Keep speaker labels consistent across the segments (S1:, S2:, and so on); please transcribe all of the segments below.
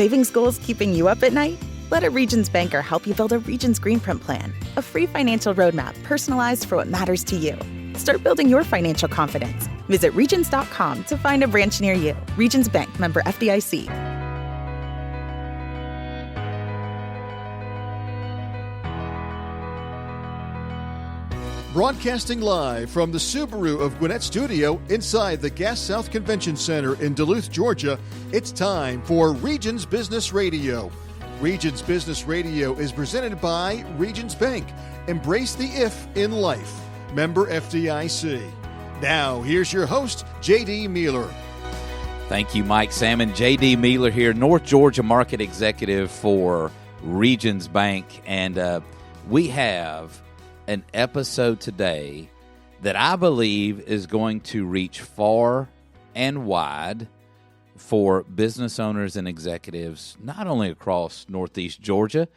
S1: Savings goals keeping you up at night? Let a Regions banker help you build a Regions Green Print plan, a free financial roadmap personalized for what matters to you. Start building your financial confidence. Visit Regions.com to find a branch near you. Regions Bank, member FDIC.
S2: Broadcasting live from the Subaru of Gwinnett studio inside the Gas South Convention Center in Duluth, Georgia, it's time for Regions Business Radio. Regions Business Radio is presented by Regions Bank. Embrace the if in life. Member FDIC. Now, here's your host, J.D. Mealor.
S3: Thank you, Mike Salmon. J.D. Mealor here, North Georgia Market Executive for Regions Bank. And we have an episode today that I believe is going to reach far and wide for business owners and executives, not only across Northeast Georgia,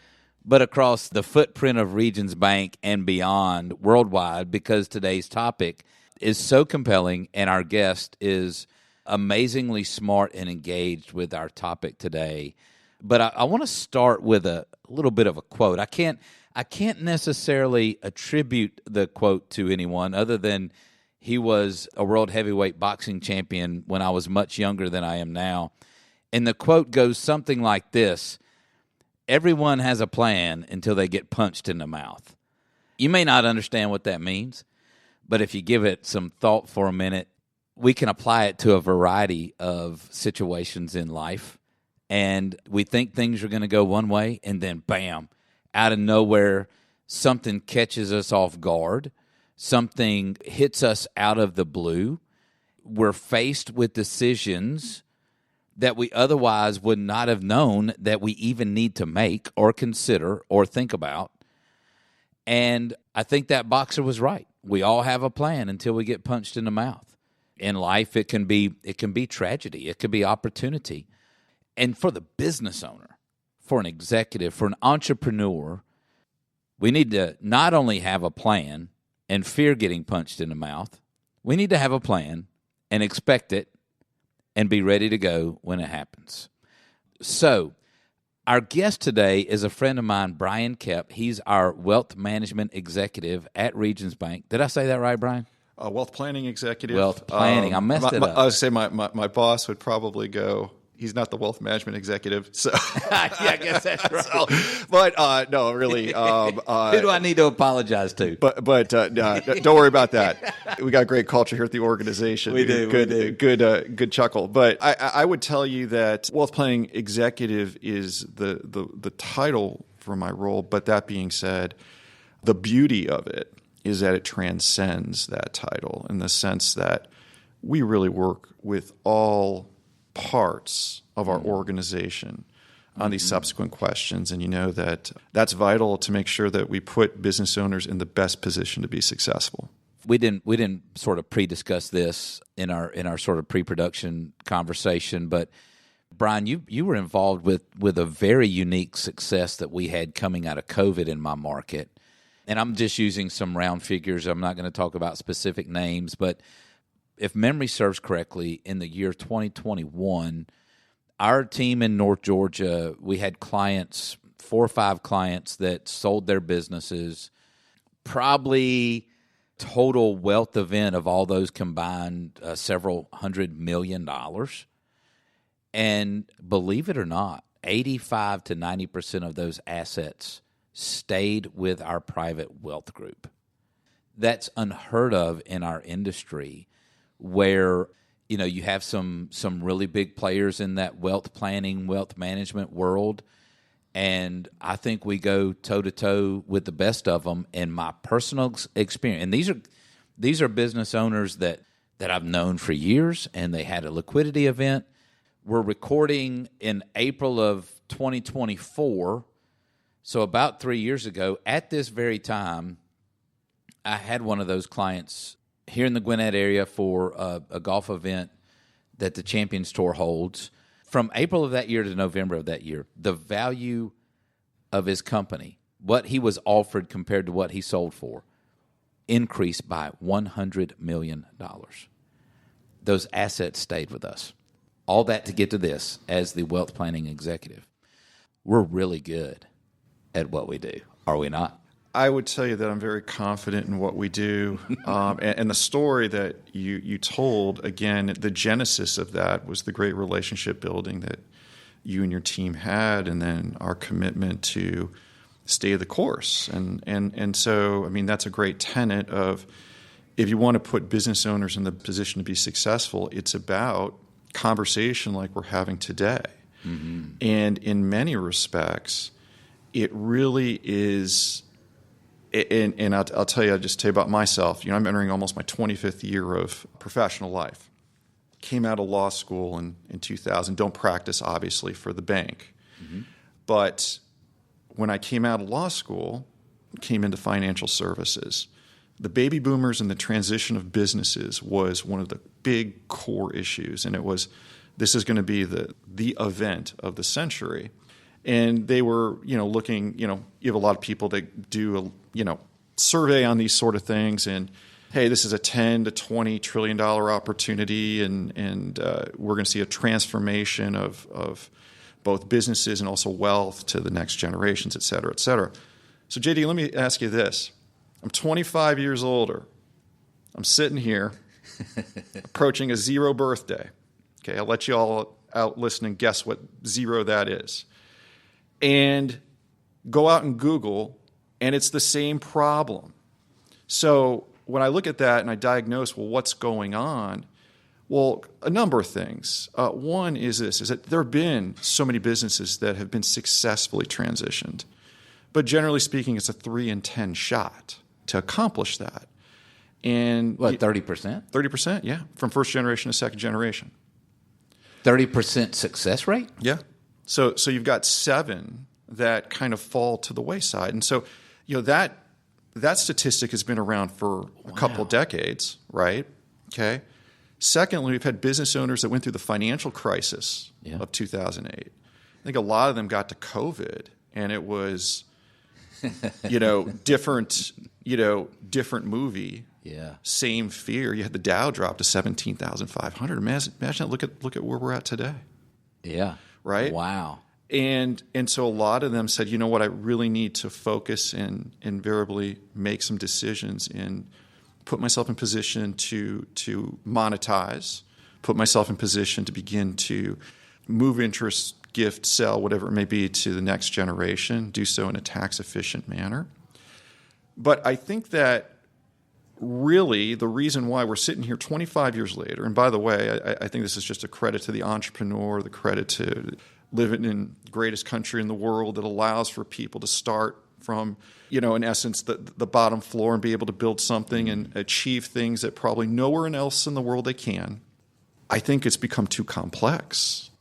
S3: but across the footprint of Regions Bank and beyond worldwide, because today's topic is so compelling and our guest is amazingly smart and engaged with our topic today. But I want to start with a little bit of a quote. I can't necessarily attribute the quote to anyone other than he was a world heavyweight boxing champion when I was much younger than I am now. And the quote goes something like this: everyone has a plan until they get punched in the mouth. You may not understand what that means, but if you give it some thought for a minute, we can apply it to a variety of situations in life. And we think things are going to go one way, and then bam, out of nowhere, something catches us off guard. Something hits us out of the blue. We're faced with decisions that we otherwise would not have known that we even need to make or consider or think about. And I think that boxer was right. We all have a plan until we get punched in the mouth. In life, it can be tragedy. It could be opportunity. And for the business owner, for an executive, for an entrepreneur, we need to not only have a plan and fear getting punched in the mouth, we need to have a plan and expect it and be ready to go when it happens. So, our guest today is a friend of mine, Bryan Koepp. He's our wealth management executive at Regions Bank. Did I say that right, Bryan?
S4: Wealth planning executive.
S3: Wealth planning. I messed it up.
S4: I would say my boss would probably go, he's not the wealth management executive. So
S3: yeah, I guess that's right.
S4: But no, really.
S3: Who do I need to apologize to?
S4: But don't worry about that. We got great culture here at the organization.
S3: We do.
S4: Good chuckle. But I would tell you that wealth planning executive is the title for my role. But that being said, the beauty of it is that it transcends that title in the sense that we really work with all parts of our organization on these subsequent questions. And you know that's vital to make sure that we put business owners in the best position to be successful.
S3: We didn't sort of pre-discuss this in our sort of pre-production conversation, but Bryan, you were involved with a very unique success that we had coming out of COVID in my market. And I'm just using some round figures. I'm not going to talk about specific names, but if memory serves correctly, in the year 2021, our team in North Georgia, we had clients, 4 or 5 clients that sold their businesses. Probably total wealth event of all those combined, several $100 million. And believe it or not, 85 to 90% of those assets stayed with our private wealth group. That's unheard of in our industry, where you have some really big players in that wealth planning, wealth management world, and I think we go toe-to-toe with the best of them. In my personal experience, and these are business owners that I've known for years, and they had a liquidity event. We're recording in April of 2024, so about 3 years ago, at this very time, I had one of those clients here in the Gwinnett area for a golf event that the Champions Tour holds. From April of that year to November of that year, the value of his company, what he was offered compared to what he sold for, increased by $100 million. Those assets stayed with us. all that to get to this, as the wealth planning executive, we're really good at what we do, are we not?
S4: I would tell you that I'm very confident in what we do. And the story that you told, again, the genesis of that was the great relationship building that you and your team had, and then our commitment to stay the course. And so, I mean, that's a great tenet of, if you want to put business owners in the position to be successful, it's about conversation like we're having today. Mm-hmm. And in many respects, it really is. And I'll tell you, I'll just tell you about myself. I'm entering almost my 25th year of professional life. Came out of law school in 2000. Don't practice, obviously, for the bank. Mm-hmm. But when I came out of law school, came into financial services. The baby boomers and the transition of businesses was one of the big core issues. And it was, this is going to be the event of the century. And they were, looking, you have a lot of people that do a, survey on these sort of things, and hey, this is a $10 to $20 trillion opportunity, and we're going to see a transformation of both businesses and also wealth to the next generations, et cetera, et cetera. So, JD, let me ask you this. I'm 25 years older. I'm sitting here approaching a 0 birthday. Okay, I'll let you all out listening guess what 0 that is. And go out and Google, and it's the same problem. So when I look at that and I diagnose, well, what's going on? Well, a number of things. One is this, is that there have been so many businesses that have been successfully transitioned. But generally speaking, it's a 3 in 10 shot to accomplish that. And
S3: what, 30%?
S4: 30%, yeah, from first generation to second generation.
S3: 30% success rate?
S4: Yeah. So you've got 7 that kind of fall to the wayside. And so, that statistic has been around for a couple decades, right? Okay. Secondly, we've had business owners that went through the financial crisis of 2008. I think a lot of them got to COVID, and it was, different movie.
S3: Yeah. Same
S4: fear. You had the Dow drop to 17,500. Imagine look at where we're at today.
S3: Yeah.
S4: Right?
S3: Wow.
S4: And so a lot of them said, you know what, I really need to focus and invariably make some decisions and put myself in position to monetize, put myself in position to begin to move interest, gift, sell, whatever it may be, to the next generation, do so in a tax-efficient manner. But I think that really the reason why we're sitting here 25 years later, and by the way, I think this is just a credit to the entrepreneur, the credit to living in the greatest country in the world that allows for people to start from, in essence, the bottom floor and be able to build something and achieve things that probably nowhere else in the world they can. I think it's become too complex.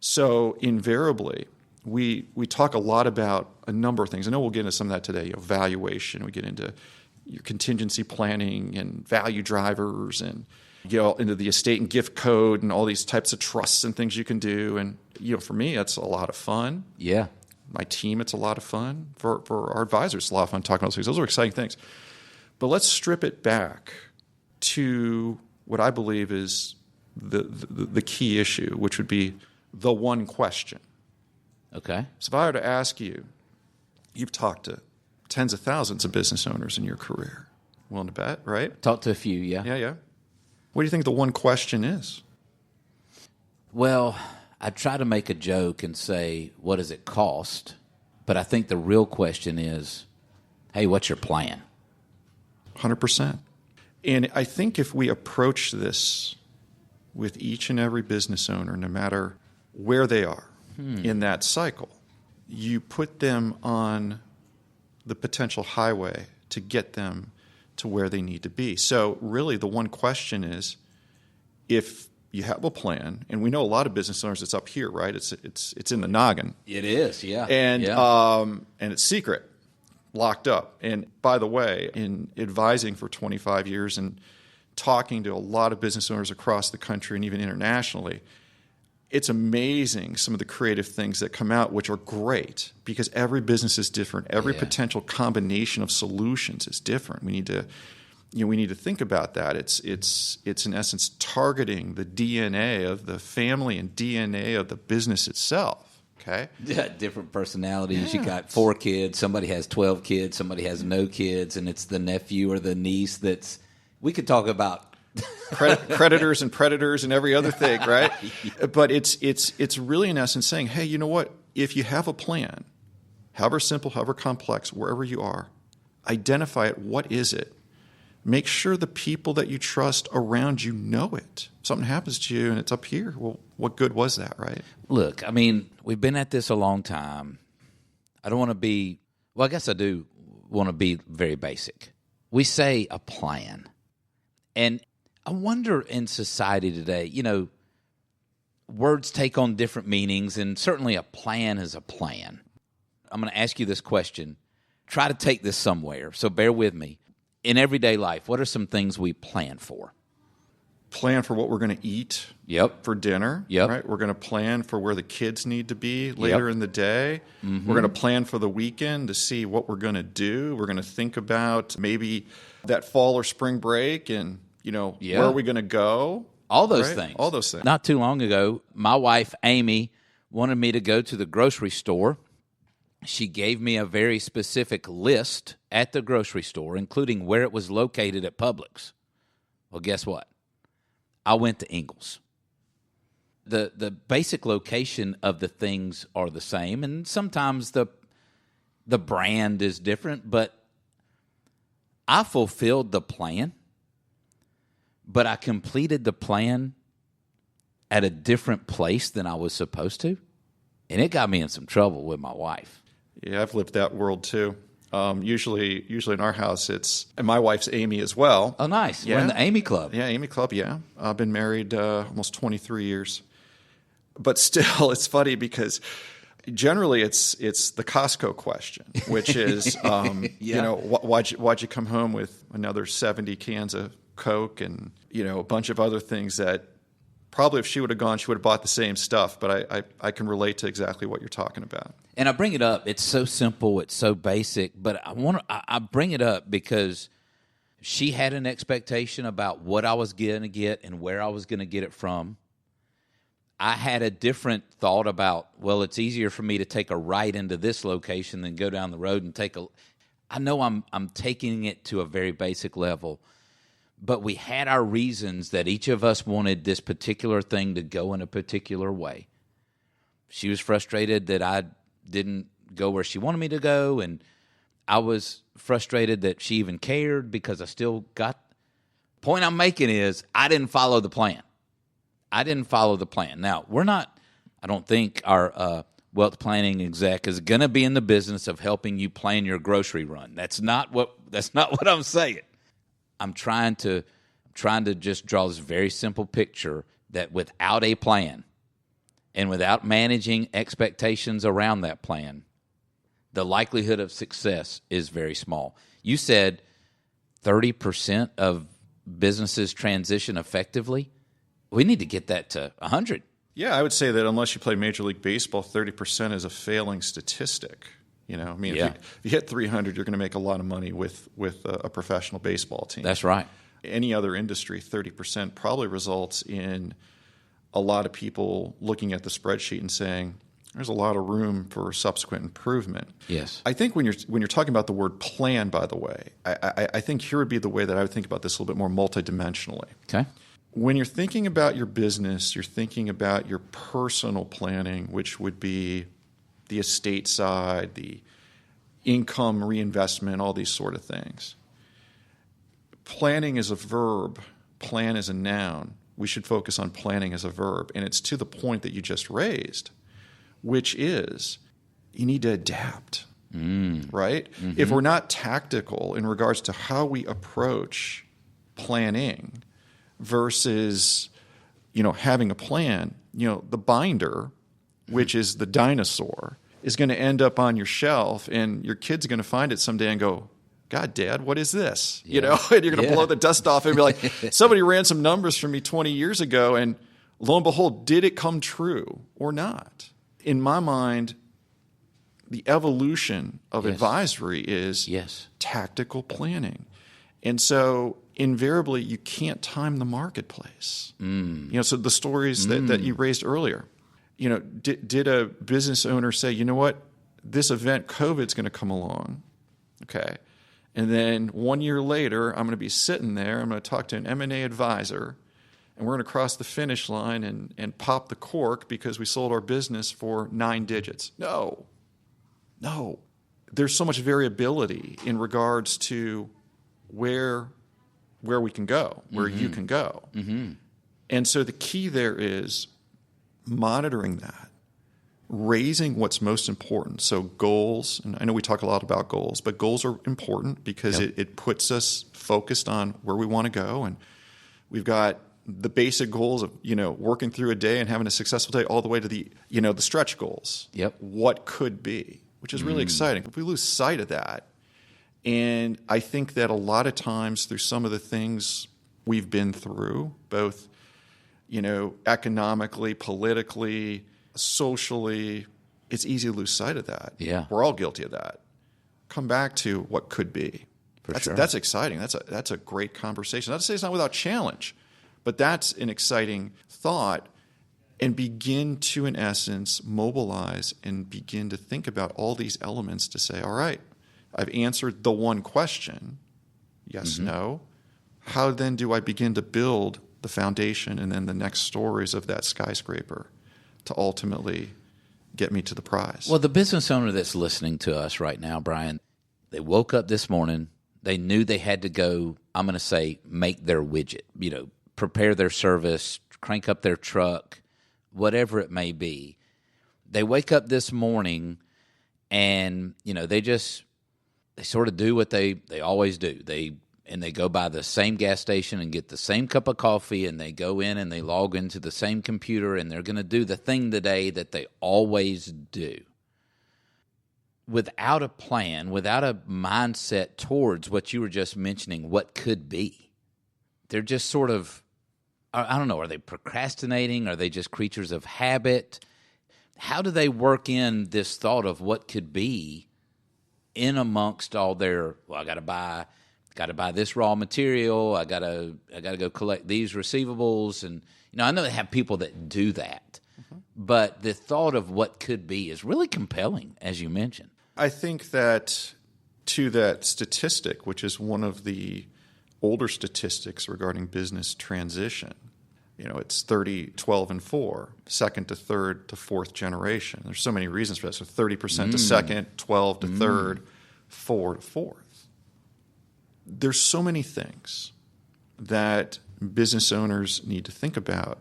S4: So invariably, we talk a lot about a number of things. I know we'll get into some of that today, valuation. We get into your contingency planning and value drivers, and into the estate and gift code and all these types of trusts and things you can do. And for me, it's a lot of fun.
S3: Yeah.
S4: My team, it's a lot of fun. For our advisors, it's a lot of fun talking about those things. Those are exciting things. But let's strip it back to what I believe is the key issue, which would be the one question.
S3: Okay. So
S4: if I were to ask you, you've talked to tens of thousands of business owners in your career. Willing to bet, right?
S3: Talked to a few, yeah.
S4: Yeah. What do you think the one question is?
S3: Well, I try to make a joke and say, what does it cost? But I think the real question is, hey, what's your plan?
S4: 100%. And I think if we approach this with each and every business owner, no matter where they are in that cycle, you put them on the potential highway to get them to where they need to be. So really the one question is, if you have a plan, and we know a lot of business owners, it's up here, right? It's in the noggin.
S3: It is, yeah.
S4: And it's secret, locked up. And by the way, in advising for 25 years and talking to a lot of business owners across the country and even internationally, it's amazing some of the creative things that come out, which are great because every business is different. Every potential combination of solutions is different. We need to we need to think about that. It's in essence targeting the DNA of the family and DNA of the business itself. Okay.
S3: Yeah, different personalities.
S4: Yeah.
S3: You got 4 kids. Somebody has 12 kids. Somebody has no kids, and it's the nephew or the niece that's. We could talk about
S4: creditors and predators and every other thing, right? But it's really in essence saying, hey, you know what? If you have a plan, however simple, however complex, wherever you are, identify it. What is it? Make sure the people that you trust around you know it. If something happens to you and it's up here, well, what good was that, right?
S3: Look, I mean, we've been at this a long time. I don't want to be, well, I guess I do want to be very basic. We say a plan. And I wonder in society today, words take on different meanings, and certainly a plan is a plan. I'm going to ask you this question. Try to take this somewhere, so bear with me. In everyday life, what are some things we plan for?
S4: Plan for what we're going to eat for dinner. Right? We're going to plan for where the kids need to be later in the day. Mm-hmm. We're going to plan for the weekend to see what we're going to do. We're going to think about maybe that fall or spring break and, where are we going to go?
S3: All those things.
S4: All those things.
S3: Not too long ago, my wife, Amy, wanted me to go to the grocery store. She gave me a very specific list at the grocery store, including where it was located at Publix. Well, guess what? I went to Ingles. The basic location of the things are the same, and sometimes the brand is different, but I fulfilled the plan, but I completed the plan at a different place than I was supposed to, and it got me in some trouble with my wife.
S4: Yeah, I've lived that world too. Usually in our house, and my wife's Amy as well.
S3: Oh, nice.
S4: Yeah.
S3: We're in the Amy Club.
S4: Yeah, Amy Club, yeah. I've been married almost 23 years. But still, it's funny because generally it's the Costco question, which is, why'd you come home with another 70 cans of Coke and, a bunch of other things that probably if she would have gone, she would have bought the same stuff. But I can relate to exactly what you're talking about.
S3: And I bring it up. It's so simple. It's so basic. But I bring it up because she had an expectation about what I was going to get and where I was going to get it from. I had a different thought about, well, it's easier for me to take a right into this location than go down the road and I know I'm taking it to a very basic level. But we had our reasons that each of us wanted this particular thing to go in a particular way. She was frustrated that I didn't go where she wanted me to go, and I was frustrated that she even cared because I still got. The point I'm making is I didn't follow the plan. Now, I don't think our wealth planning exec is going to be in the business of helping you plan your grocery run. That's not what I'm saying. I'm trying to just draw this very simple picture that without a plan and without managing expectations around that plan, the likelihood of success is very small. You said 30% of businesses transition effectively. We need to get that to 100.
S4: Yeah, I would say that unless you play Major League Baseball, 30% is a failing statistic. If you hit 300, you're going to make a lot of money with a professional baseball team.
S3: That's right.
S4: Any other industry, 30% probably results in a lot of people looking at the spreadsheet and saying, there's a lot of room for subsequent improvement.
S3: Yes.
S4: I think when you're talking about the word plan, by the way, I think here would be the way that I would think about this a little bit more multidimensionally.
S3: Okay.
S4: When you're thinking about your business, you're thinking about your personal planning, which would be the estate side, the income reinvestment, all these sort of things. Planning is a verb. Plan is a noun. We should focus on planning as a verb. And it's to the point that you just raised, which is you need to adapt, right? Mm-hmm. If we're not tactical in regards to how we approach planning versus, having a plan, the binder, which is the dinosaur, is going to end up on your shelf, and your kid's going to find it someday and go, God, Dad, what is this?
S3: Yeah.
S4: And you're going to blow the dust off and be like, somebody ran some numbers for me 20 years ago, and lo and behold, did it come true or not? In my mind, the evolution of advisory is tactical planning. And so invariably you can't time the marketplace. So the stories that you raised earlier, did a business owner say, you know what, this event COVID's going to come along, okay, and then 1 year later I'm going to be sitting there, I'm going to talk to an M&A advisor, and we're going to cross the finish line and pop the cork because we sold our business for 9 digits. No. There's so much variability in regards to where we can go, where you can go. And so the key there is monitoring that, raising what's most important. So goals, and I know we talk a lot about goals, but goals are important because it puts us focused on where we want to go. And we've got the basic goals of, working through a day and having a successful day, all the way to the stretch goals. What could be, which is really exciting. If we lose sight of that, and I think that a lot of times through some of the things we've been through, both, economically, politically, socially, it's easy to lose sight of that.
S3: Yeah.
S4: We're all guilty of that. Come back to what could be. That's exciting. That's a great conversation. Not to say it's not without challenge, but that's an exciting thought, and begin to, in essence, mobilize and begin to think about all these elements to say, all right, I've answered the one question, yes, no. How then do I begin to build the foundation and then the next stories of that skyscraper to ultimately get me to the prize?
S3: Well, the business owner that's listening to us right now, Bryan, they woke up this morning, they knew they had to go, I'm going to say, make their widget, prepare their service, crank up their truck, whatever it may be. They wake up this morning and, they sort of do what they always do. They go by the same gas station and get the same cup of coffee, and they go in and they log into the same computer, and they're going to do the thing today that they always do. Without a plan, without a mindset towards what you were just mentioning, what could be. They're just sort of, I don't know, are they procrastinating? Are they just creatures of habit? How do they work in this thought of what could be in amongst all their, I got to buy this raw material, I got to go collect these receivables, and I know they have people that do that. But the thought of what could be is really compelling, as you mentioned.
S4: I think that to that statistic, which is one of the older statistics regarding business transition, it's 30, 12, and 4, second to third to fourth generation. There's so many reasons for that. So 30% to second, 12 to third, 4 to fourth. There's so many things that business owners need to think about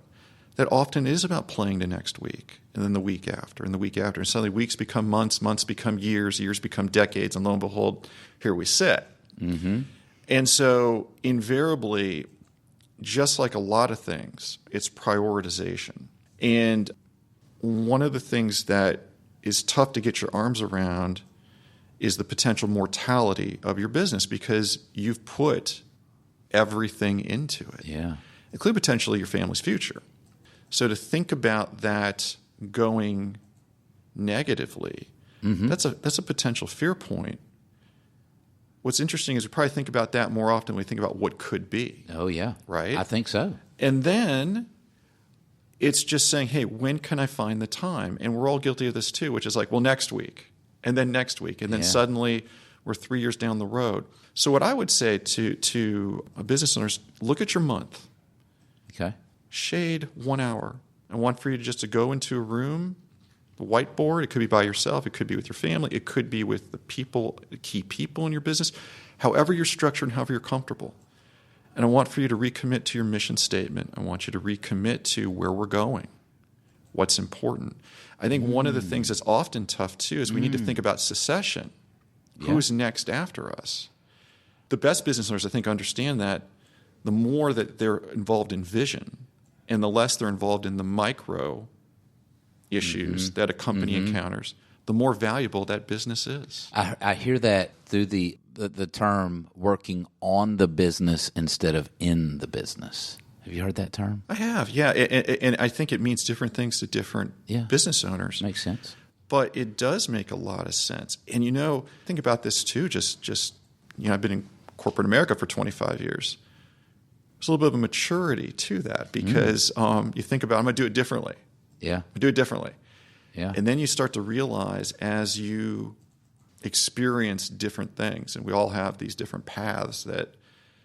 S4: that often is about playing to next week, and then the week after, and the week after. And suddenly weeks become months, months become years, years become decades, and lo and behold, here we sit. And so invariably, just like a lot of things, it's prioritization. And one of the things that is tough to get your arms around is the potential mortality of your business, because you've put everything into it, including potentially your family's future. So to think about that going negatively, that's a potential fear point. What's interesting is we probably think about that more often when we think about what could be.
S3: Oh, yeah.
S4: Right?
S3: I think so.
S4: And then it's just saying, hey, when can I find the time? And we're all guilty of this too, which is like, well, next week, and then next week, and then suddenly we're 3 years down the road. So what I would say to business owners, look at your month.
S3: Okay.
S4: Shade 1 hour. I want for you just to go into a room, the whiteboard. It could be by yourself. It could be with your family. It could be with the key people in your business, however you're structured and however you're comfortable. And I want for you to recommit to your mission statement. I want you to recommit to where we're going, what's important. I think one of the things that's often tough, too, is we need to think about succession. Who's next after us? The best business owners, I think, understand that the more that they're involved in vision and the less they're involved in the micro issues that a company encounters, the more valuable that business is.
S3: I hear that through the term working on the business instead of in the business. Have you heard that term?
S4: I have, yeah. And I think it means different things to different business owners.
S3: Makes sense.
S4: But it does make a lot of sense. And, think about this too, just I've been in corporate America for 25 years. There's a little bit of a maturity to that because you think about, I'm going to do it differently.
S3: Yeah.
S4: Do it differently.
S3: Yeah.
S4: And then you start to realize as you experience different things, and we all have these different paths that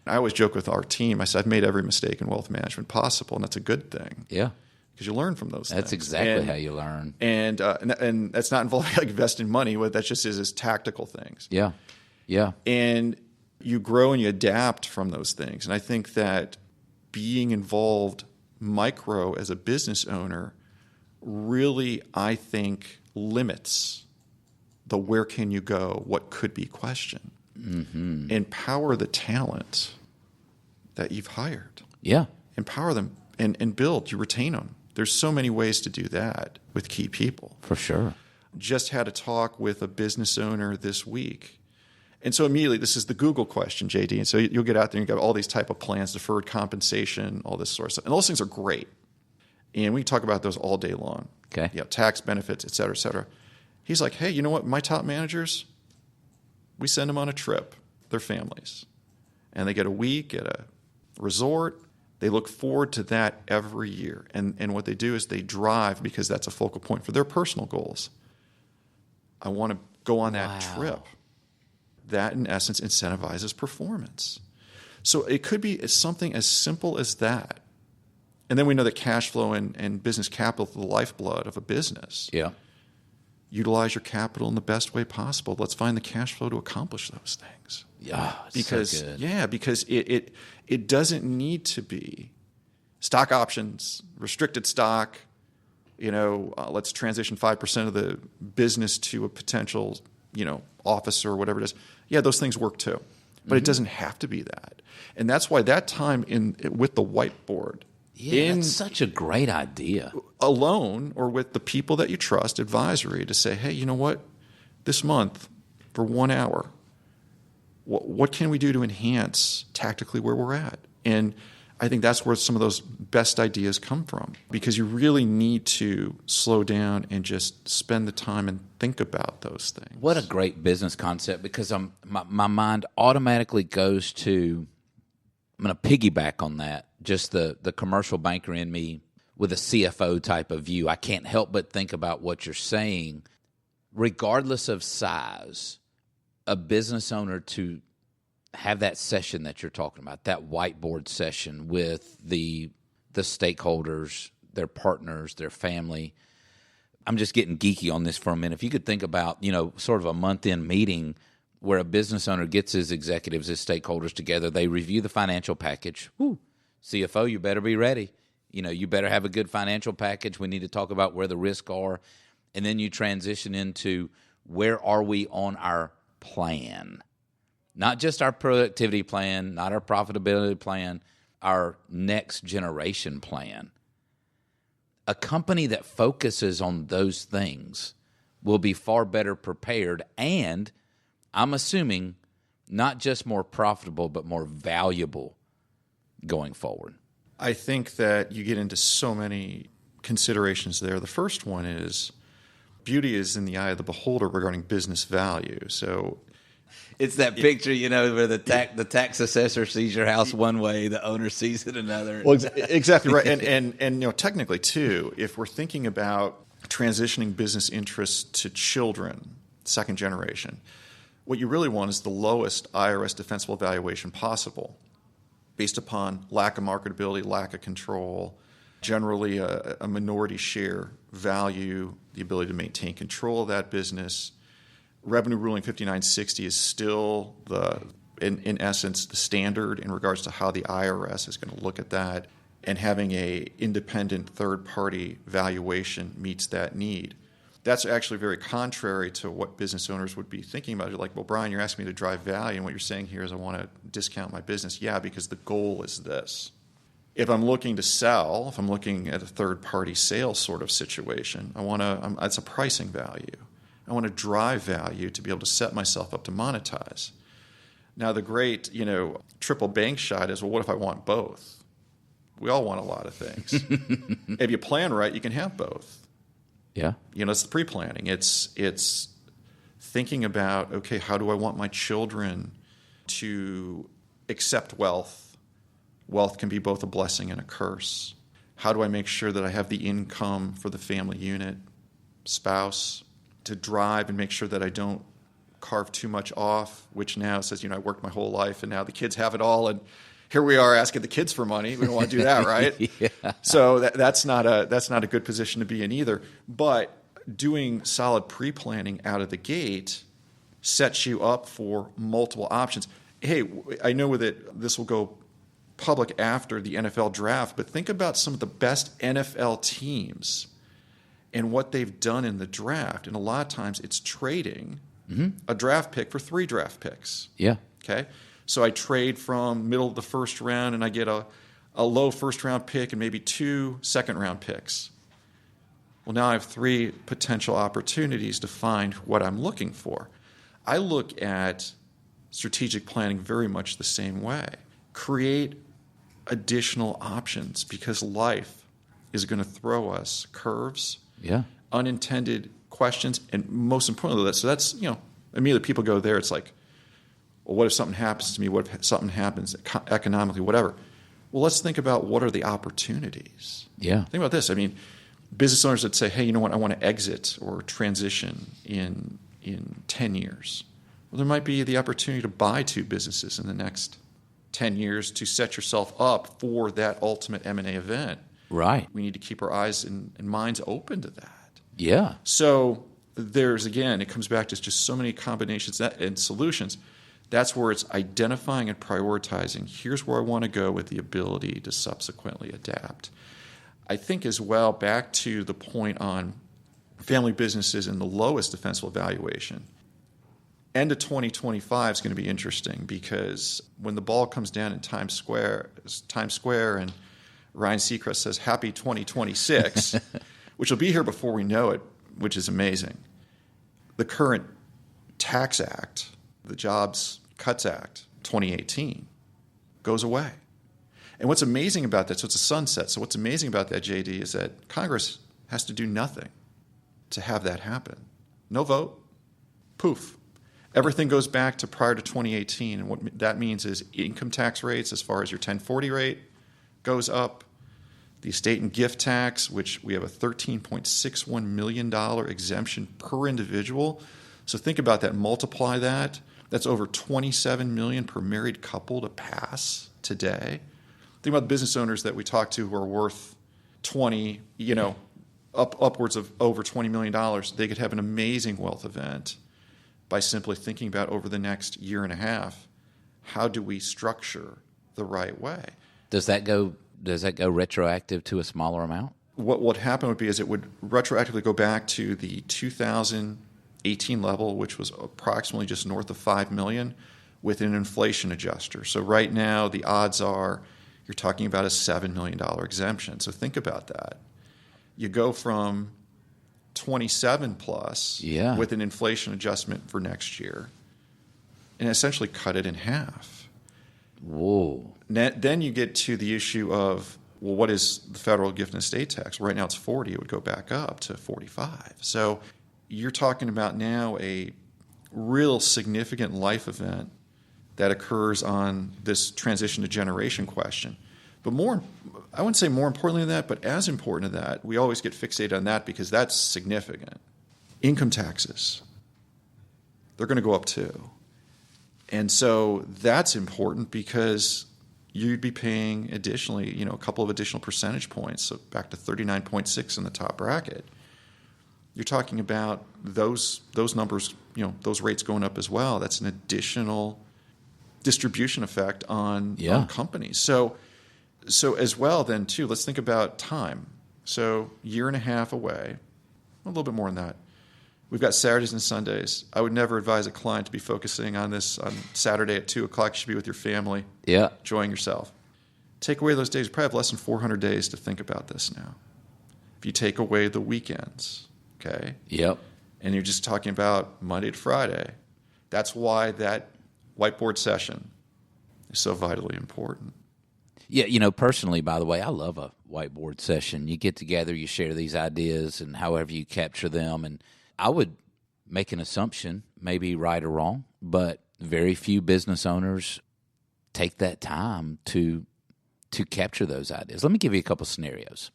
S4: I always joke with our team. I said, I've made every mistake in wealth management possible, and that's a good thing.
S3: Yeah.
S4: Because you learn from those things.
S3: That's exactly how you learn.
S4: And that's not involving like investing money. What that just is tactical things.
S3: Yeah. Yeah.
S4: And you grow and you adapt from those things. And I think that being involved micro as a business owner really, I think, limits the where can you go, what could be question. Mm-hmm. Empower the talent that you've hired.
S3: Yeah.
S4: Empower them and build. You retain them. There's so many ways to do that with key people.
S3: For sure.
S4: Just had a talk with a business owner this week. And so immediately, this is the Google question, JD. And so you'll get out there and you've got all these type of plans, deferred compensation, all this sort of stuff. And those things are great. And we can talk about those all day long.
S3: Okay.
S4: Yeah, tax benefits, et cetera, et cetera. He's like, hey, you know what? My top managers, we send them on a trip, their families. And they get a week at a resort. They look forward to that every year. And what they do is they drive because that's a focal point for their personal goals. I want to go on that trip. That, in essence, incentivizes performance. So it could be something as simple as that. And then we know that cash flow and business capital is the lifeblood of a business.
S3: Yeah.
S4: Utilize your capital in the best way possible. Let's find the cash flow to accomplish those things.
S3: Yeah,
S4: because
S3: so good.
S4: Yeah, because it doesn't need to be stock options, restricted stock. Let's transition 5% of the business to a potential, officer or whatever it is. Yeah, those things work too, but it doesn't have to be that. And that's why that time with the whiteboard.
S3: Yeah, that's such a great idea.
S4: Alone or with the people that you trust, advisory, to say, hey, you know what? This month, for 1 hour, what can we do to enhance tactically where we're at? And I think that's where some of those best ideas come from, because you really need to slow down and just spend the time and think about those things.
S3: What a great business concept, because my mind automatically goes to, I'm going to piggyback on that, just the commercial banker in me with a CFO type of view. I can't help but think about what you're saying. Regardless of size, a business owner to have that session that you're talking about, that whiteboard session with the stakeholders, their partners, their family. I'm just getting geeky on this for a minute. If you could think about, sort of a month-end meeting where a business owner gets his executives, his stakeholders together, they review the financial package. Woo, CFO, you better be ready. You better have a good financial package. We need to talk about where the risks are. And then you transition into where are we on our plan? Not just our productivity plan, not our profitability plan, our next generation plan. A company that focuses on those things will be far better prepared, and I'm assuming not just more profitable, but more valuable going forward.
S4: I think that you get into so many considerations there. The first one is beauty is in the eye of the beholder regarding business value. So
S3: it's that picture, where the tax assessor sees your house one way, the owner sees it another.
S4: Well, exactly right. And technically, too, if we're thinking about transitioning business interests to children, second generation, what you really want is the lowest IRS defensible valuation possible based upon lack of marketability, lack of control, generally a minority share value, the ability to maintain control of that business. Revenue ruling 5960 is still in essence, the standard in regards to how the IRS is going to look at that, and having a independent third-party valuation meets that need. That's actually very contrary to what business owners would be thinking about. You're like, well, Bryan, you're asking me to drive value, and what you're saying here is I want to discount my business. Yeah, because the goal is this. If I'm looking to sell, if I'm looking at a third-party sales sort of situation, it's a pricing value. I want to drive value to be able to set myself up to monetize. Now, the great, triple bank shot is, well, what if I want both? We all want a lot of things. If you plan right, you can have both.
S3: Yeah.
S4: It's the pre-planning. It's thinking about, okay, how do I want my children to accept wealth. Wealth can be both a blessing and a curse. How do I make sure that I have the income for the family unit, spouse, to drive and make sure that I don't carve too much off, which now says, I worked my whole life and now the kids have it all, and here we are asking the kids for money. We don't want to do that, right?
S3: Yeah.
S4: So that's not a good position to be in either. But doing solid pre-planning out of the gate sets you up for multiple options. Hey, I know that this will go public after the NFL draft, but think about some of the best NFL teams and what they've done in the draft. And a lot of times it's trading a draft pick for 3 draft picks.
S3: Yeah.
S4: Okay? So I trade from middle of the first round and I get a low first-round pick and maybe 2 second-round picks. Well, now I have 3 potential opportunities to find what I'm looking for. I look at strategic planning very much the same way. Create additional options because life is going to throw us curves, unintended questions, and most importantly, that's immediately people go there. It's like, well, what if something happens to me? What if something happens economically, whatever? Well, let's think about what are the opportunities.
S3: Yeah.
S4: Think about this. I mean, business owners that say, hey, you know what, I want to exit or transition in 10 years. Well, there might be the opportunity to buy 2 businesses in the next 10 years to set yourself up for that ultimate M&A event.
S3: Right.
S4: We need to keep our eyes and minds open to that.
S3: Yeah.
S4: So it comes back to just so many combinations and solutions. That's where it's identifying and prioritizing. Here's where I want to go with the ability to subsequently adapt. I think as well, back to the point on family businesses and the lowest defensible valuation, end of 2025 is going to be interesting because when the ball comes down in Times Square and Ryan Seacrest says, happy 2026, which will be here before we know it, which is amazing. The current tax act, the Jobs Cuts Act, 2018, goes away. And what's amazing about that, so it's a sunset. So what's amazing about that, JD, is that Congress has to do nothing to have that happen. No vote, poof. Everything goes back to prior to 2018. And what that means is income tax rates, as far as your 1040 rate, goes up. The estate and gift tax, which we have a $13.61 million exemption per individual. So think about that, multiply that. That's over $27 million per married couple to pass today. Think about the business owners that we talk to who are worth upwards of over $20 million. They could have an amazing wealth event by simply thinking about over the next year and a half, how do we structure the right way?
S3: Does that go retroactive to a smaller amount?
S4: What would happen would be is it would retroactively go back to the 2018 level, which was approximately just north of $5 million with an inflation adjuster. So right now the odds are you're talking about a $7 million exemption. So think about that. You go from 27 plus with an inflation adjustment for next year and essentially cut it in half.
S3: Whoa.
S4: Then you get to the issue of, well, what is the federal gift and estate tax? Right now it's 40. It would go back up to 45. So you're talking about now a real significant life event that occurs on this transition to generation question. But I wouldn't say more importantly than that, but as important as that, we always get fixated on that because that's significant. Income taxes, they're going to go up too. And so that's important because you'd be paying additionally, a couple of additional percentage points, so back to 39.6 in the top bracket. You're talking about those numbers, those rates going up as well. That's an additional distribution effect on companies. So as well then too, let's think about time. So year and a half away, a little bit more than that. We've got Saturdays and Sundays. I would never advise a client to be focusing on this on Saturday at 2 o'clock. You should be with your family, enjoying yourself. Take away those days. You probably have less than 400 days to think about this now. If you take away the weekends, okay?
S3: Yep.
S4: And you're just talking about Monday to Friday, that's why that whiteboard session is so vitally important.
S3: Yeah, personally, by the way, I love a whiteboard session. You get together, you share these ideas, and however you capture them. And I would make an assumption, maybe right or wrong, but very few business owners take that time to capture those ideas. Let me give you a couple scenarios.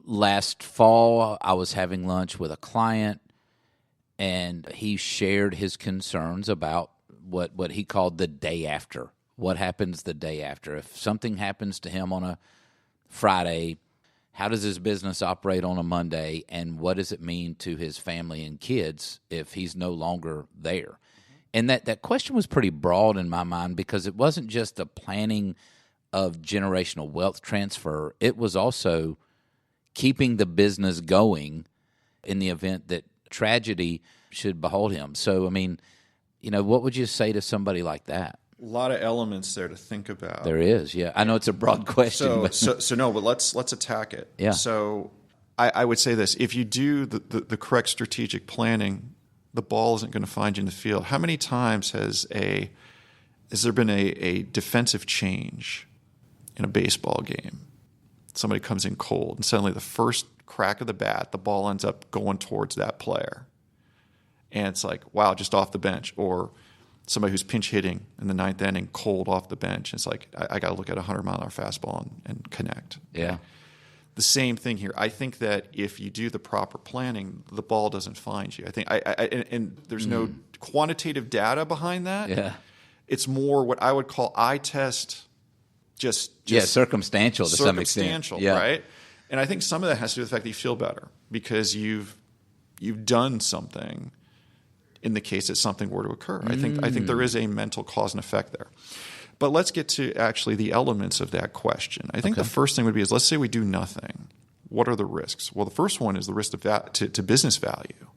S3: Last fall, I was having lunch with a client, and he shared his concerns about what he called the day after. What happens the day after? If something happens to him on a Friday, how does his business operate on a Monday, and what does it mean to his family and kids if he's no longer there? And that question was pretty broad in my mind, because it wasn't just the planning of generational wealth transfer. It was also keeping the business going in the event that tragedy should behold him. So, I mean, what would you say to somebody like that?
S4: A lot of elements there to think about.
S3: There is, yeah. I know it's a broad question. But
S4: let's attack it.
S3: Yeah.
S4: So I would say this. If you do the correct strategic planning, the ball isn't going to find you in the field. How many times has there been a defensive change in a baseball game? Somebody comes in cold, and suddenly the first crack of the bat, the ball ends up going towards that player. And it's like, wow, just off the bench. Or somebody who's pinch hitting in the ninth inning, cold off the bench. It's like, I got to look at a 100-mile-an-hour fastball and connect.
S3: Yeah.
S4: The same thing here. I think that if you do the proper planning, the ball doesn't find you. I think, and there's no quantitative data behind that.
S3: Yeah.
S4: It's more what I would call eye test. Just
S3: circumstantial to some extent.
S4: Circumstantial, right? And I think some of that has to do with the fact that you feel better because you've done something in the case that something were to occur. I think there is a mental cause and effect there. But let's get to actually the elements of that question. I think the first thing would be let's say we do nothing. What are the risks? Well, the first one is the risk to business value.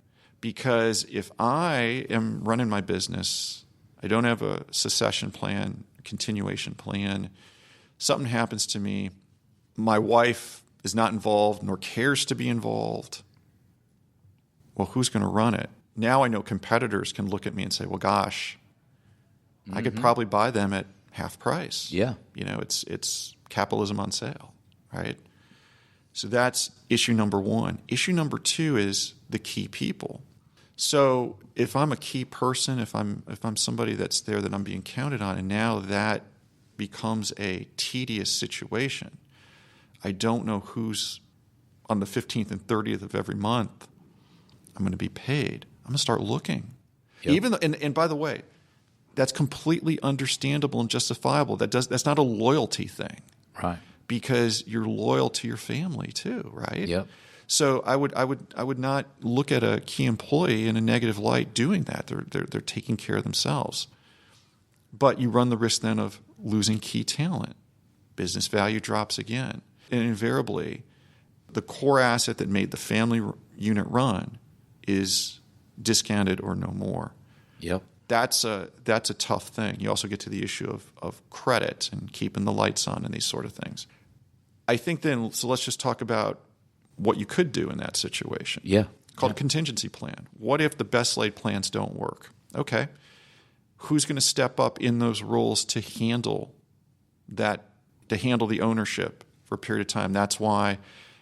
S4: Because if I am running my business, I don't have a succession plan, a continuation plan, something happens to me, my wife is not involved nor cares to be involved, well, who's going to run it? Now I know competitors can look at me and say, well, gosh, I could probably buy them at half price.
S3: Yeah.
S4: It's capitalism on sale, right? So that's issue number one. Issue number two is the key people. So if I'm a key person, if I'm somebody that's there that I'm being counted on, and now that becomes a tedious situation, I don't know who's on the 15th and 30th of every month I'm going to be paid. I'm going to start looking. Yep. Even though, and by the way, that's completely understandable and justifiable. That's not a loyalty thing,
S3: right?
S4: Because you're loyal to your family too, right?
S3: Yep.
S4: So I would not look at a key employee in a negative light doing that. They're taking care of themselves, but you run the risk then of losing key talent. Business value drops again, and invariably, the core asset that made the family unit run is discounted or no more.
S3: Yep.
S4: That's a tough thing. You also get to the issue of credit and keeping the lights on and these sort of things. I think then, so let's just talk about what you could do in that situation.
S3: Yeah.
S4: Called a contingency plan. What if the best laid plans don't work? Okay. Who's going to step up in those roles to handle that, to handle the ownership for a period of time? That's why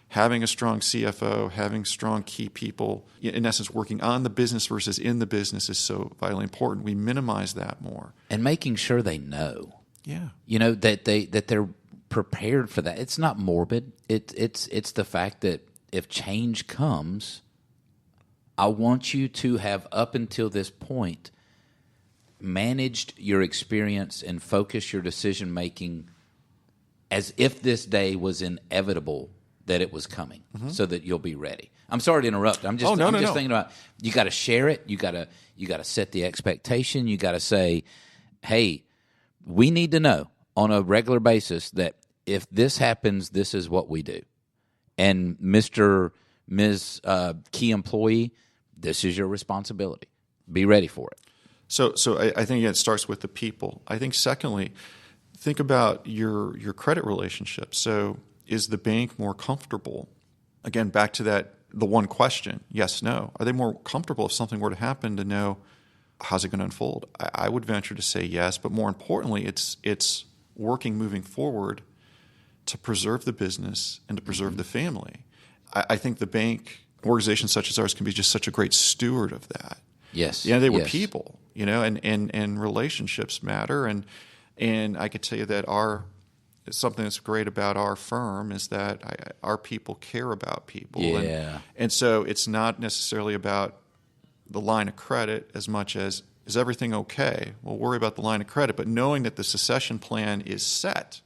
S4: having a strong CFO, having strong key people, in essence, working on the business versus in the business is so vitally important. We minimize that more.
S3: And making sure they know.
S4: Yeah.
S3: That they're prepared for that. It's not morbid. It's the fact that if change comes, I want you to have up until this point managed your experience and focus your decision making as if this day was inevitable that it was coming, so that you'll be ready. I'm sorry to interrupt. I'm just thinking about, you got to share it. You got to set the expectation. You got to say, hey, we need to know on a regular basis that if this happens, this is what we do. And Mr. Ms. Key employee, this is your responsibility. Be ready for it.
S4: So I think it starts with the people. I think secondly, think about your credit relationship. So is the bank more comfortable? Again, back to the one question, yes, no. Are they more comfortable if something were to happen to know how's it going to unfold? I would venture to say yes, but more importantly, it's working moving forward to preserve the business and to preserve the family. I think the bank, organizations such as ours, can be just such a great steward of that.
S3: Yes.
S4: They were people. and relationships matter. And I could tell you that something that's great about our firm is that our people care about people.
S3: Yeah.
S4: And so it's not necessarily about the line of credit as much as, is everything okay? We'll worry about the line of credit, but knowing that the succession plan is set,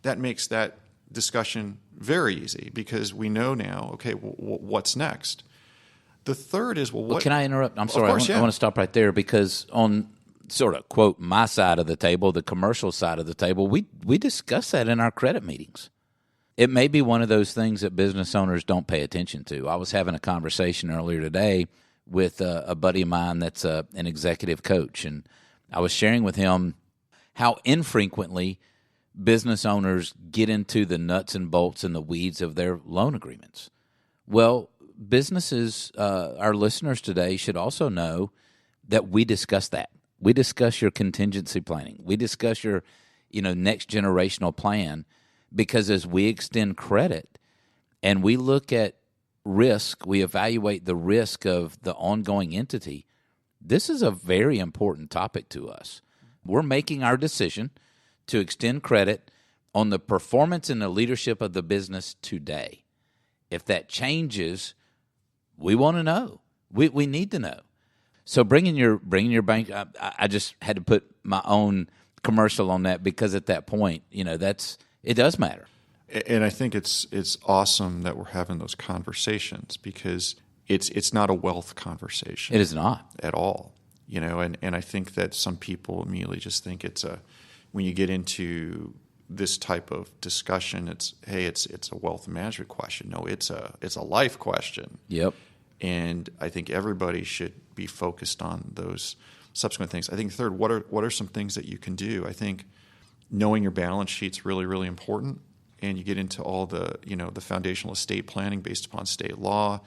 S4: that makes that discussion very easy because we know now, okay, what's next? The third is,
S3: Well, can I interrupt? I'm sorry.
S4: Course,
S3: I want to stop right there because on sort of, quote, my side of the table, the commercial side of the table, we discuss that in our credit meetings. It may be one of those things that business owners don't pay attention to. I was having a conversation earlier today with a buddy of mine that's an executive coach, and I was sharing with him how infrequently business owners get into the nuts and bolts and the weeds of their loan agreements. Well, businesses, our listeners today should also know that we discuss that. We discuss your contingency planning. We discuss your, next generational plan, because as we extend credit and we look at risk, we evaluate the risk of the ongoing entity. This is a very important topic to us. We're making our decision to extend credit on the performance and the leadership of the business today. If that changes, we want to know. We need to know. So bringing your bank, I just had to put my own commercial on that because at that point, it does matter.
S4: And I think it's awesome that we're having those conversations because it's not a wealth conversation.
S3: It is not
S4: at all. And I think that some people immediately just think when you get into this type of discussion, it's a wealth management question. No, it's a life question.
S3: Yep.
S4: And I think everybody should be focused on those subsequent things. I think third, what are some things that you can do? I think knowing your balance sheet's really, really important. And you get into all the foundational estate planning based upon state law.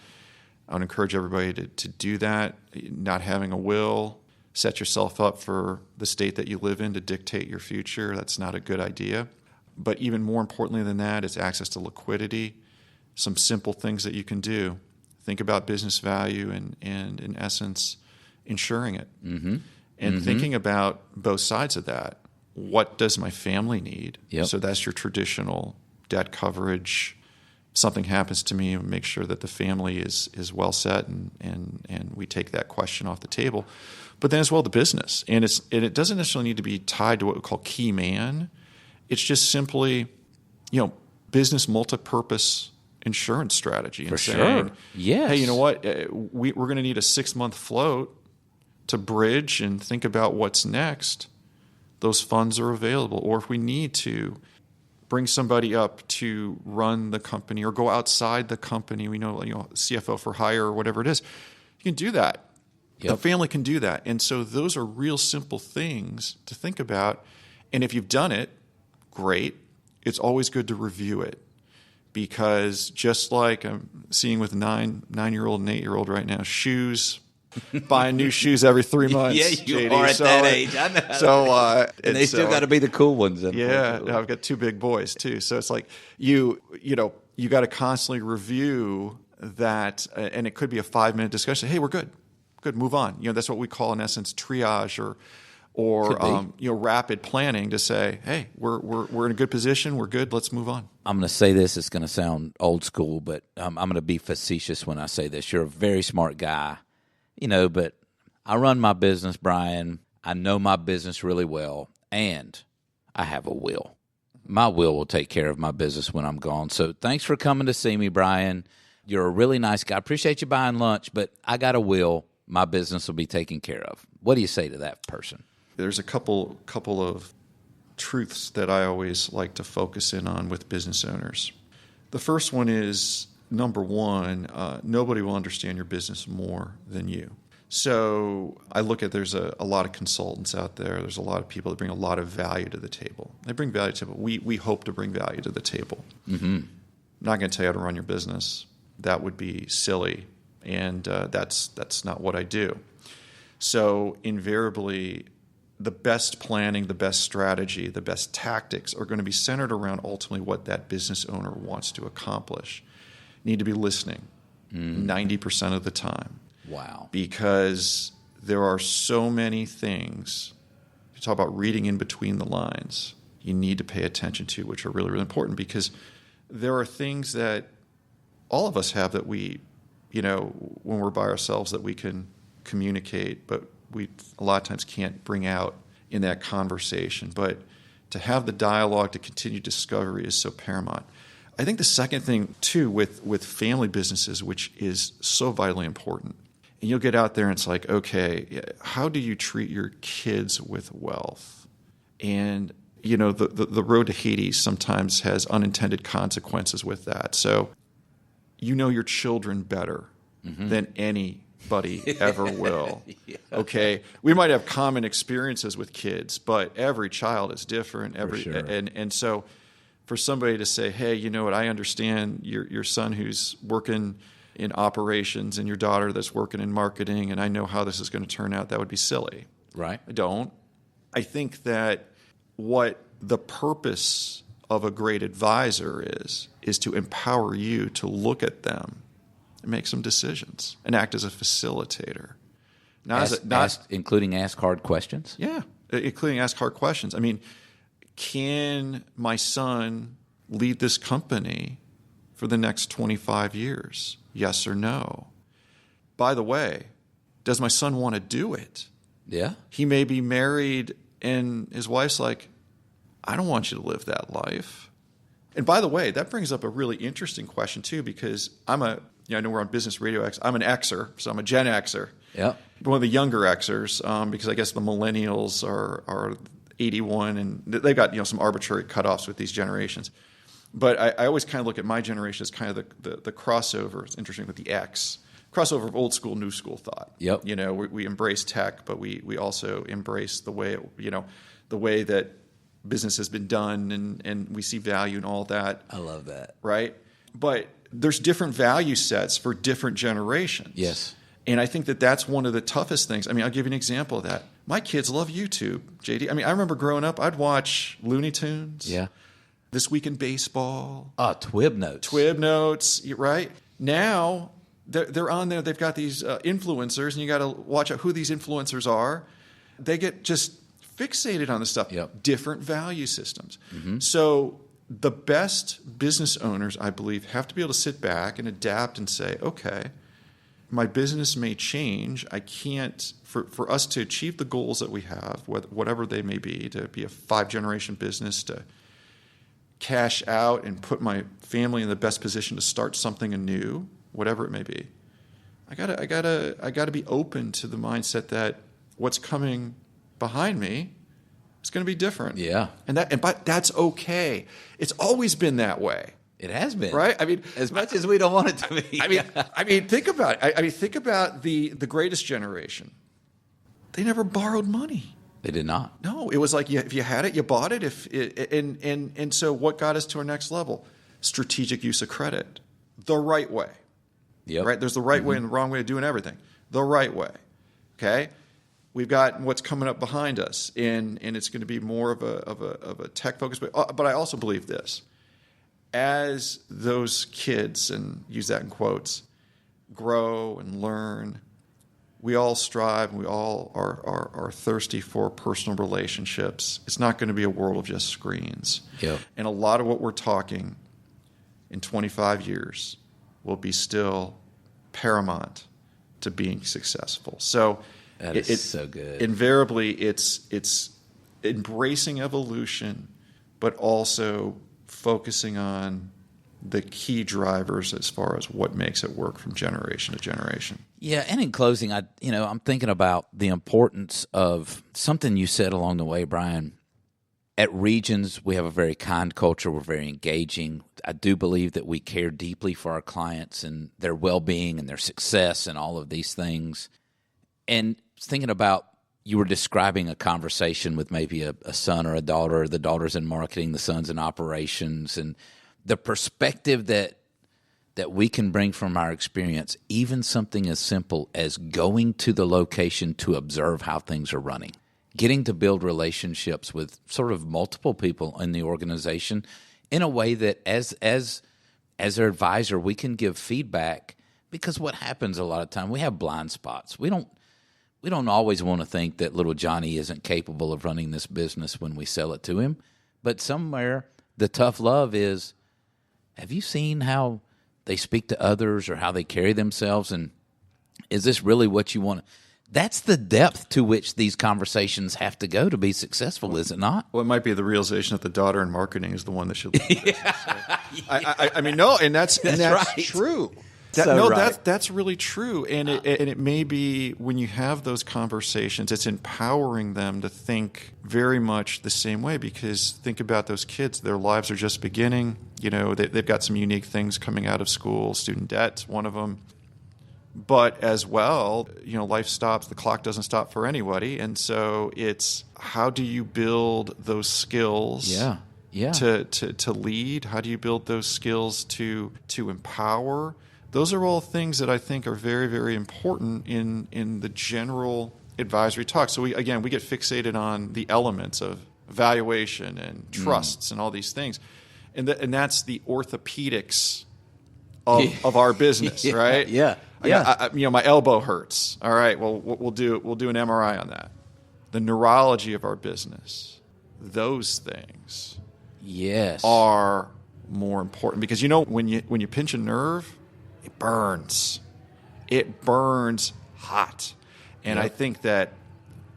S4: I would encourage everybody to do that. Not having a will, set yourself up for the state that you live in to dictate your future. That's not a good idea. But even more importantly than that is access to liquidity. Some simple things that you can do. Think about business value and in essence, insuring it.
S3: Mm-hmm.
S4: And thinking about both sides of that. What does my family need?
S3: Yep.
S4: So that's your traditional debt coverage. Something happens to me, make sure that the family is well set, and we take that question off the table. But then as well the business, and it doesn't necessarily need to be tied to what we call key man. It's just simply, business multipurpose insurance strategy.
S3: For
S4: and
S3: sure.
S4: saying,
S3: Yes.
S4: Hey, you know what? We're going to need a 6-month float to bridge and think about what's next. Those funds are available. Or if we need to bring somebody up to run the company or go outside the company, we know, CFO for hire or whatever it is, you can do that.
S3: Yep.
S4: The family can do that. And so those are real simple things to think about. And if you've done it, great. It's always good to review it. Because just like I'm seeing with 9-year-old and 8-year-old right now, buying new shoes every 3 months.
S3: Yeah, you
S4: JD.
S3: are at that age. I know.
S4: So,
S3: and they still got to be the cool ones.
S4: Yeah, I've got 2 big boys too. So it's like you got to constantly review that, and it could be a 5-minute discussion. Hey, we're good, move on. That's what we call in essence triage or rapid planning to say, hey, we're in a good position, we're good, let's move on.
S3: I'm going to say this. It's going to sound old school, but I'm going to be facetious when I say this. You're a very smart guy. But I run my business, Bryan. I know my business really well, and I have a will. My will take care of my business when I'm gone. So thanks for coming to see me, Bryan. You're a really nice guy. I appreciate you buying lunch, but I got a will. My business will be taken care of. What do you say to that person?
S4: There's a couple of truths that I always like to focus in on with business owners. The first one is, number one, nobody will understand your business more than you. So I look at there's a lot of consultants out there. There's a lot of people that bring a lot of value to the table. They bring value to the table. We hope to bring value to the table. Mm-hmm. I'm not going to tell you how to run your business. That would be silly, and that's not what I do. So invariably, the best planning, the best strategy, the best tactics are going to be centered around ultimately what that business owner wants to accomplish. Need to be listening 90% of the time.
S3: Wow.
S4: Because there are so many things, you talk about reading in between the lines, you need to pay attention to, which are really, really important, because there are things that all of us have that we, when we're by ourselves, that we can communicate, but we a lot of times can't bring out in that conversation. But to have the dialogue, to continue discovery is so paramount. I think the second thing, too, with family businesses, which is so vitally important, and you'll get out there and it's like, okay, how do you treat your kids with wealth? And, the road to Hades sometimes has unintended consequences with that. So you know your children better than anybody ever will. Yeah. Okay? We might have common experiences with kids, but every child is different. And so for somebody to say, hey, you know what, I understand your son who's working in operations and your daughter that's working in marketing, and I know how this is going to turn out, that would be silly.
S3: Right.
S4: I don't. I think that what the purpose of a great advisor is to empower you to look at them and make some decisions and act as a facilitator.
S3: Including ask hard questions?
S4: Yeah, including ask hard questions. I mean, can my son lead this company for the next 25 years? Yes or no? By the way, does my son want to do it?
S3: Yeah.
S4: He may be married and his wife's like, I don't want you to live that life. And by the way, that brings up a really interesting question too, because I know we're on Business RadioX. I'm an Xer, so I'm a Gen Xer.
S3: Yeah.
S4: One of the younger Xers, because I guess the millennials are 81, and they've got some arbitrary cutoffs with these generations. But I always kind of look at my generation as kind of the crossover. It's interesting with the X. Crossover of old school, new school thought.
S3: Yep.
S4: We embrace tech, but we also embrace the way that business has been done, and we see value in all that.
S3: I love that.
S4: Right? But there's different value sets for different generations.
S3: Yes.
S4: And I think that that's one of the toughest things. I mean, I'll give you an example of that. My kids love YouTube, JD. I mean, I remember growing up, I'd watch Looney Tunes.
S3: Yeah.
S4: This Week in Baseball.
S3: Twib Notes.
S4: Twib Notes, right? Now, they're on there. They've got these influencers, and you got to watch out who these influencers are. They get just fixated on this stuff.
S3: Yep.
S4: Different value systems. Mm-hmm. So the best business owners, I believe, have to be able to sit back and adapt and say, okay, my business may change. I can't, for us to achieve the goals that we have, whatever they may be, to be a 5-generation business, to cash out and put my family in the best position to start something anew, whatever it may be. I gotta be open to the mindset that what's coming behind me is going to be different.
S3: Yeah,
S4: but that's okay. It's always been that way.
S3: It has been,
S4: right? I mean,
S3: as much as we don't want it to be.
S4: I mean, think about it. Think about the greatest generation. They never borrowed money.
S3: They did not.
S4: No, it was like if you had it, you bought it. And so what got us to our next level? Strategic use of credit, the right way.
S3: Yep.
S4: Right. There's the right way and the wrong way of doing everything. The right way. Okay. We've got what's coming up behind us, and it's going to be more of a tech focus. But I also believe this: as those kids, and use that in quotes, grow and learn, we all strive, and we all are thirsty for personal relationships. It's not going to be a world of just screens.
S3: Yep.
S4: And a lot of what we're talking in 25 years will be still paramount to being successful. So
S3: that is so good.
S4: Invariably, it's embracing evolution, but also focusing on the key drivers as far as what makes it work from generation to generation.
S3: Yeah, and in closing, I'm thinking about the importance of something you said along the way, Bryan. At Regions, we have a very kind culture. We're very engaging. I do believe that we care deeply for our clients and their well-being and their success and all of these things. And thinking about, you were describing a conversation with maybe a son or a daughter. The daughter's in marketing, the son's in operations, and the perspective that we can bring from our experience, even something as simple as going to the location to observe how things are running, getting to build relationships with sort of multiple people in the organization in a way that as their advisor, we can give feedback, because what happens a lot of time, we have blind spots. We We don't always want to think that little Johnny isn't capable of running this business when we sell it to him. But somewhere the tough love is, have you seen how they speak to others or how they carry themselves? And is this really what you want? That's the depth to which these conversations have to go to be successful, is it not?
S4: Well, it might be the realization that the daughter in marketing is the one that should lead. I mean, no, and that's
S3: right.
S4: true. That's really true, and it may be when you have those conversations, it's empowering them to think very much the same way. Because think about those kids; their lives are just beginning. You know, they've got some unique things coming out of school. Student debt's one of them, but as well, you know, life stops. The clock doesn't stop for anybody, and so it's how do you build those skills?
S3: Yeah.
S4: To lead. How do you build those skills to empower? Those are all things that I think are very, very important in the general advisory talk. So we get fixated on the elements of valuation and trusts and all these things, and that's the orthopedics of our business, right?
S3: Yeah.
S4: My elbow hurts. All right, well we'll do an MRI on that. The neurology of our business, those things, are more important because when you pinch a nerve, it burns hot. And I think that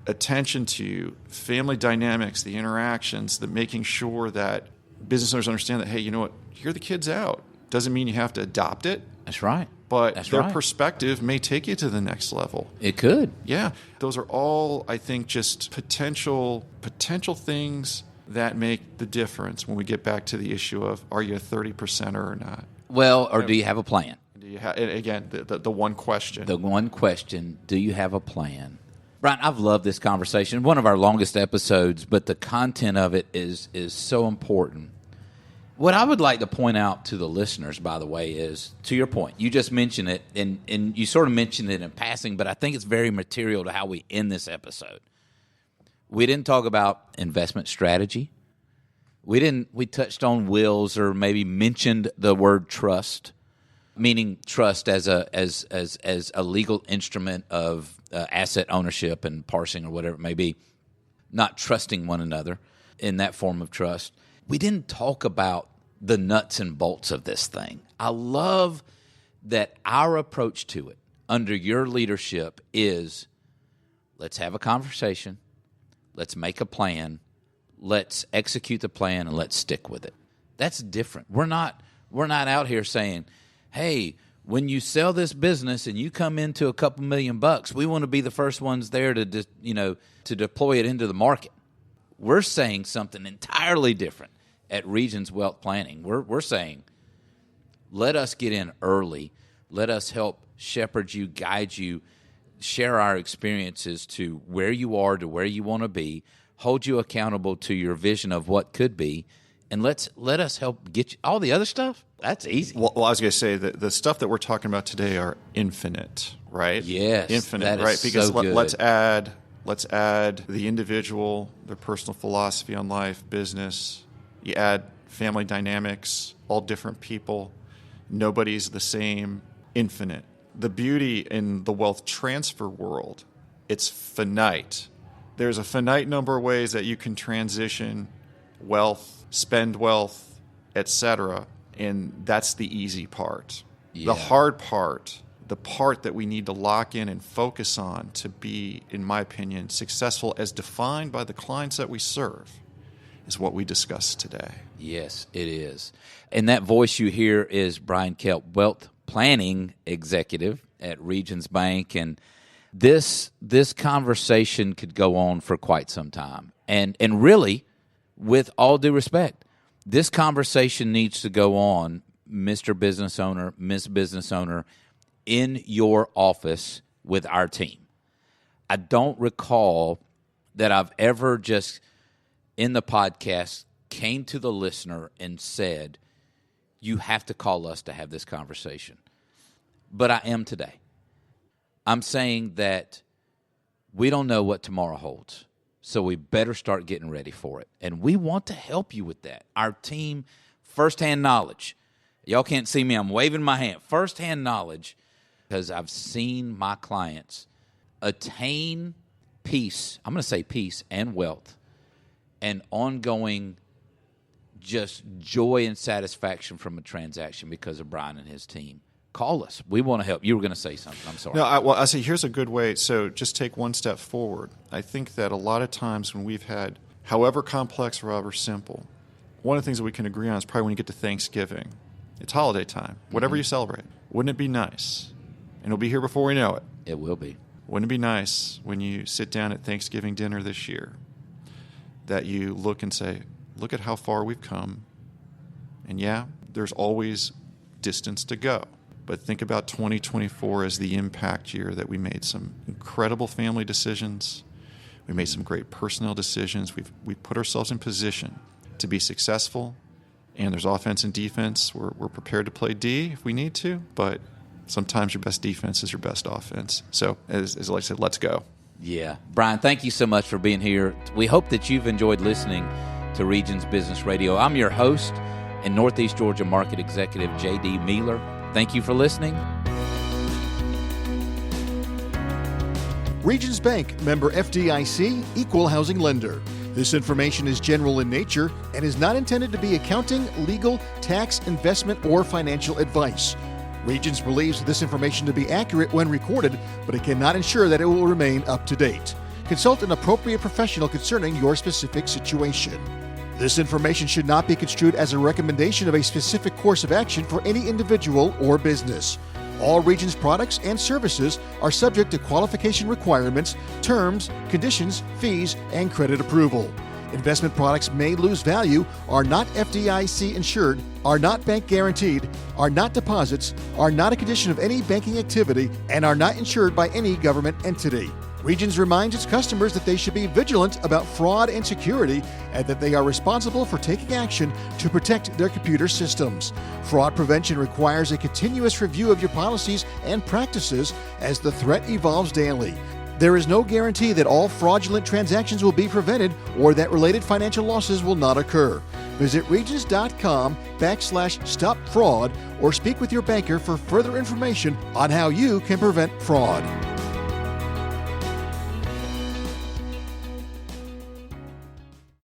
S4: attention to family dynamics, the interactions, the making sure that business owners understand that, hey, you know what, hear the kids out. Doesn't mean you have to adopt it.
S3: That's right.
S4: But their perspective may take you to the next level.
S3: It could.
S4: Yeah. Those are all, I think, just potential things that make the difference when we get back to the issue of, are you a 30%er or not?
S3: Well, or do you have a plan?
S4: Again, the one question.
S3: The one question, do you have a plan? Bryan, I've loved this conversation. One of our longest episodes, but the content of it is so important. What I would like to point out to the listeners, by the way, is, to your point, you just mentioned it, and you sort of mentioned it in passing, but I think it's very material to how we end this episode. We didn't talk about investment strategy. We touched on wills or maybe mentioned the word trust, meaning trust as a legal instrument of asset ownership and parsing or whatever it may be, not trusting one another in that form of trust. We didn't talk about the nuts and bolts of this thing. I love that our approach to it under your leadership is, let's have a conversation, let's make a plan, let's execute the plan, and let's stick with it. That's different. We're not out here saying, hey, when you sell this business and you come into a couple $1 million, we want to be the first ones there to deploy it into the market. We're saying something entirely different at Regions Wealth Planning. We're saying, let us get in early. Let us help shepherd you, guide you, share our experiences to where you are, to where you want to be, hold you accountable to your vision of what could be, and let us help get you all the other stuff. That's easy.
S4: Well, I was going to say that the stuff that we're talking about today are infinite, right?
S3: Yes,
S4: infinite,
S3: that is
S4: right? Because
S3: so good.
S4: let's add the individual, their personal philosophy on life, business. You add family dynamics, all different people. Nobody's the same. Infinite. The beauty in the wealth transfer world, it's finite. There's a finite number of ways that you can transition wealth, spend wealth, etc. And that's the easy part. Yeah. The hard part, the part that we need to lock in and focus on to be, in my opinion, successful as defined by the clients that we serve, is what we discussed today.
S3: Yes, it is. And that voice you hear is Bryan Koepp, Wealth Planning Executive at Regions Bank. And this conversation could go on for quite some time. And really, with all due respect, this conversation needs to go on, Mr. Business Owner, Ms. Business Owner, in your office with our team. I don't recall that I've ever just in the podcast came to the listener and said, you have to call us to have this conversation. But I am today. I'm saying that we don't know what tomorrow holds, so we better start getting ready for it. And we want to help you with that. Our team, firsthand knowledge. Y'all can't see me. I'm waving my hand. Firsthand knowledge, because I've seen my clients attain peace, I'm going to say peace and wealth, and ongoing just joy and satisfaction from a transaction because of Bryan and his team, call us. We want to help. You were going to say something. I'm sorry.
S4: No, I say here's a good way. So just take one step forward. I think that a lot of times when we've had, however complex or however simple, one of the things that we can agree on is probably when you get to Thanksgiving. It's holiday time. Whatever you celebrate. Wouldn't it be nice? And it'll be here before we know it.
S3: It will be.
S4: Wouldn't it be nice when you sit down at Thanksgiving dinner this year that you look and say, look at how far we've come. And yeah, there's always distance to go. But think about 2024 as the impact year that we made some incredible family decisions. We made some great personal decisions. We've put ourselves in position to be successful. And there's offense and defense. We're prepared to play D if we need to, but sometimes your best defense is your best offense. So as I said, let's go.
S3: Yeah. Bryan, thank you so much for being here. We hope that you've enjoyed listening to Regions Business Radio. I'm your host and Northeast Georgia Market Executive, J.D. Mealor. Thank you for listening.
S2: Regions Bank, member FDIC, equal housing lender. This information is general in nature and is not intended to be accounting, legal, tax, investment, or financial advice. Regions believes this information to be accurate when recorded, but it cannot ensure that it will remain up to date. Consult an appropriate professional concerning your specific situation. This information should not be construed as a recommendation of a specific course of action for any individual or business. All Regions products and services are subject to qualification requirements, terms, conditions, fees, and credit approval. Investment products may lose value, are not FDIC insured, are not bank guaranteed, are not deposits, are not a condition of any banking activity, and are not insured by any government entity. Regions reminds its customers that they should be vigilant about fraud and security and that they are responsible for taking action to protect their computer systems. Fraud prevention requires a continuous review of your policies and practices as the threat evolves daily. There is no guarantee that all fraudulent transactions will be prevented or that related financial losses will not occur. Visit Regions.com/stop fraud or speak with your banker for further information on how you can prevent fraud.